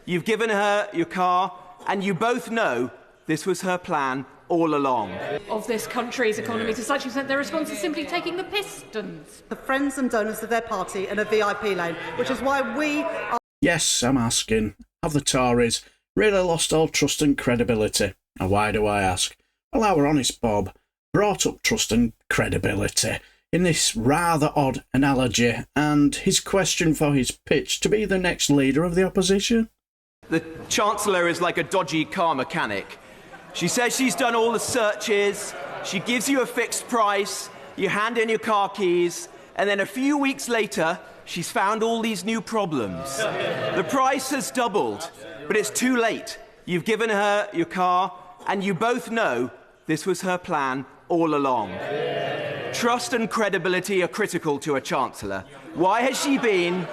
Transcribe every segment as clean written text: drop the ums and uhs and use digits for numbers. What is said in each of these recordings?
you've given her your car, and you both know this was her plan all along. Of this country's economy to such an extent their response is simply taking the pistons. The friends and donors of their party in a VIP lane, which is why we are... Yes, I'm asking, have the Tories really lost all trust and credibility? And why do I ask? Well, our honest Bob brought up trust and credibility in this rather odd analogy and his question for his pitch to be the next leader of the opposition. The Chancellor is like a dodgy car mechanic. She says she's done all the searches, she gives you a fixed price, you hand in your car keys, and then a few weeks later, she's found all these new problems. The price has doubled, but it's too late. You've given her your car, and you both know this was her plan all along. Trust and credibility are critical to a Chancellor. Why has she been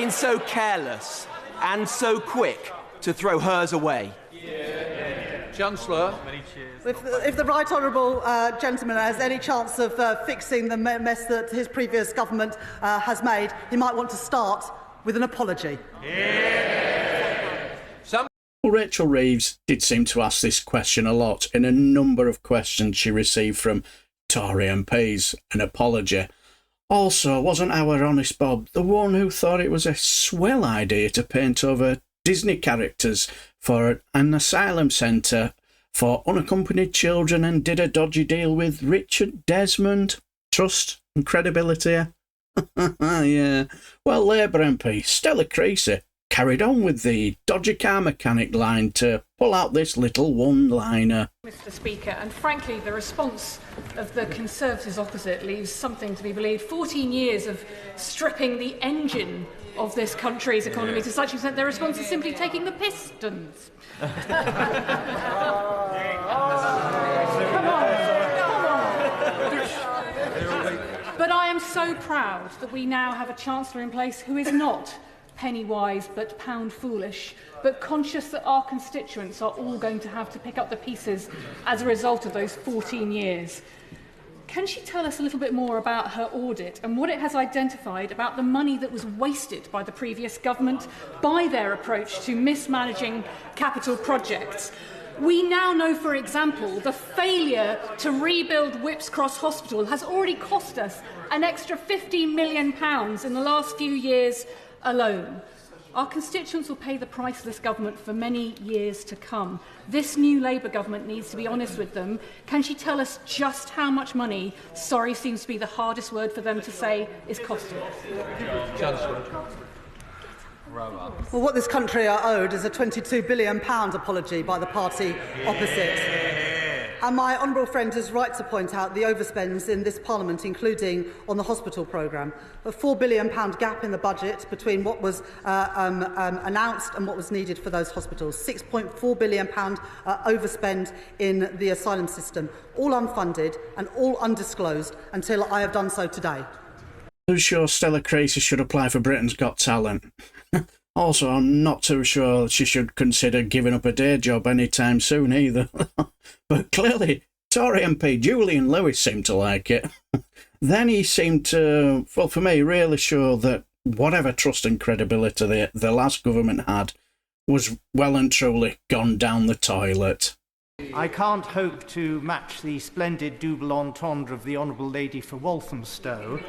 so careless and so quick to throw hers away? Chancellor. If the right honourable gentleman has any chance of fixing the mess that his previous government has made, he might want to start with an apology. Well, Rachel Reeves did seem to ask this question a lot in a number of questions she received from Tory MPs, an apology. Also, wasn't our honest Bob the one who thought it was a swell idea to paint over Disney characters for an asylum centre for unaccompanied children and did a dodgy deal with Richard Desmond? Trust and credibility? Yeah. Well, Labour MP Stella Creasy carried on with the dodgy car mechanic line to pull out this little one-liner. Mr. Speaker, and frankly, the response of the Conservatives opposite leaves something to be believed. 14 years of stripping the engine of this country's economy to such an extent their response is simply taking the pistons. Come on. But I am so proud that we now have a Chancellor in place who is not penny wise but pound foolish, but conscious that our constituents are all going to have to pick up the pieces as a result of those 14 years. Can she tell us a little bit more about her audit and what it has identified about the money that was wasted by the previous government by their approach to mismanaging capital projects? We now know, for example, the failure to rebuild Whipps Cross Hospital has already cost us an extra £50 million in the last few years alone. Our constituents will pay the price of this government for many years to come. This new Labour government needs to be honest with them. Can she tell us just how much money, sorry seems to be the hardest word for them to say, is costing us? Chancellor. Well, what this country are owed is a £22 billion apology by the party opposite. And my honourable friend is right to point out the overspends in this Parliament, including on the hospital programme. A £4 billion gap in the budget between what was announced and what was needed for those hospitals. £6.4 billion overspend in the asylum system, all unfunded and all undisclosed until I have done so today. I'm sure Stella Creasy should apply for Britain's Got Talent. Also, I'm not too sure she should consider giving up a day job anytime soon either. But clearly, Tory MP Julian Lewis seemed to like it. Then he seemed to, well, for me, really show that whatever trust and credibility the last government had was well and truly gone down the toilet. I can't hope to match the splendid double entendre of the Honourable Lady for Walthamstow,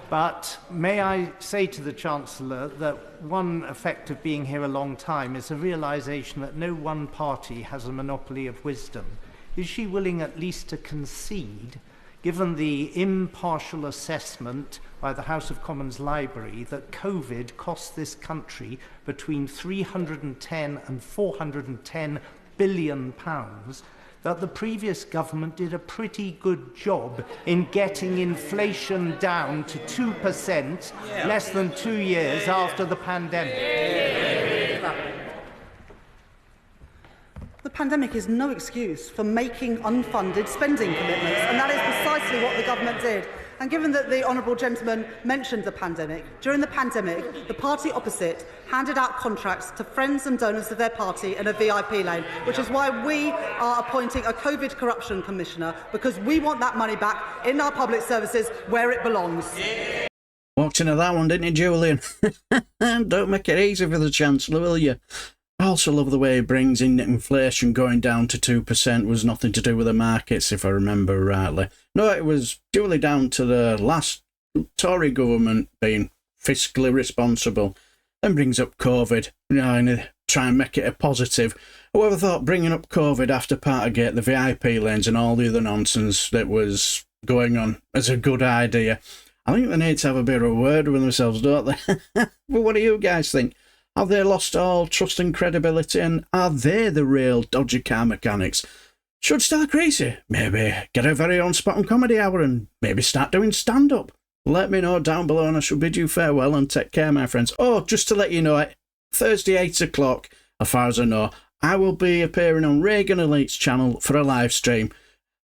but may I say to the Chancellor that one effect of being here a long time is a realisation that no one party has a monopoly of wisdom. Is she willing at least to concede, given the impartial assessment by the House of Commons Library that COVID cost this country between 310 and 410 billion pounds, that the previous government did a pretty good job in getting inflation down to 2% less than 2 years after the pandemic? The pandemic is no excuse for making unfunded spending commitments, and that is precisely what the government did. And given that the honourable gentleman mentioned the pandemic, during the pandemic, the party opposite handed out contracts to friends and donors of their party in a VIP lane, which is why we are appointing a COVID corruption commissioner, because we want that money back in our public services where it belongs. Walked into that one, didn't you, Julian? Don't make it easy for the Chancellor, will you? I also love the way he brings in inflation going down to 2% was nothing to do with the markets, if I remember rightly. No, it was purely down to the last Tory government being fiscally responsible. Then brings up COVID, and try and make it a positive. Whoever thought bringing up COVID after Partygate, the VIP lanes and all the other nonsense that was going on as a good idea? I think they need to have a bit of a word with themselves, don't they? But what do you guys think? Have they lost all trust and credibility, and are they the real dodgy car mechanics? Should Stella Creasy maybe get her very own spot on Comedy Hour and maybe start doing stand-up? Let me know down below, and I shall bid you farewell and take care, my friends. Oh, just to let you know, Thursday 8 o'clock, as far as I know, I will be appearing on Reganelite's channel for a live stream.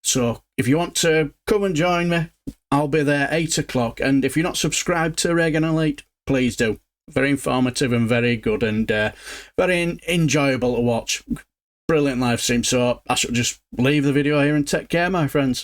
So if you want to come and join me, I'll be there 8 o'clock. And if you're not subscribed to Reganelite, please do. Very informative and very good, and very enjoyable to watch. Brilliant live stream. So I shall just leave the video here and take care, my friends.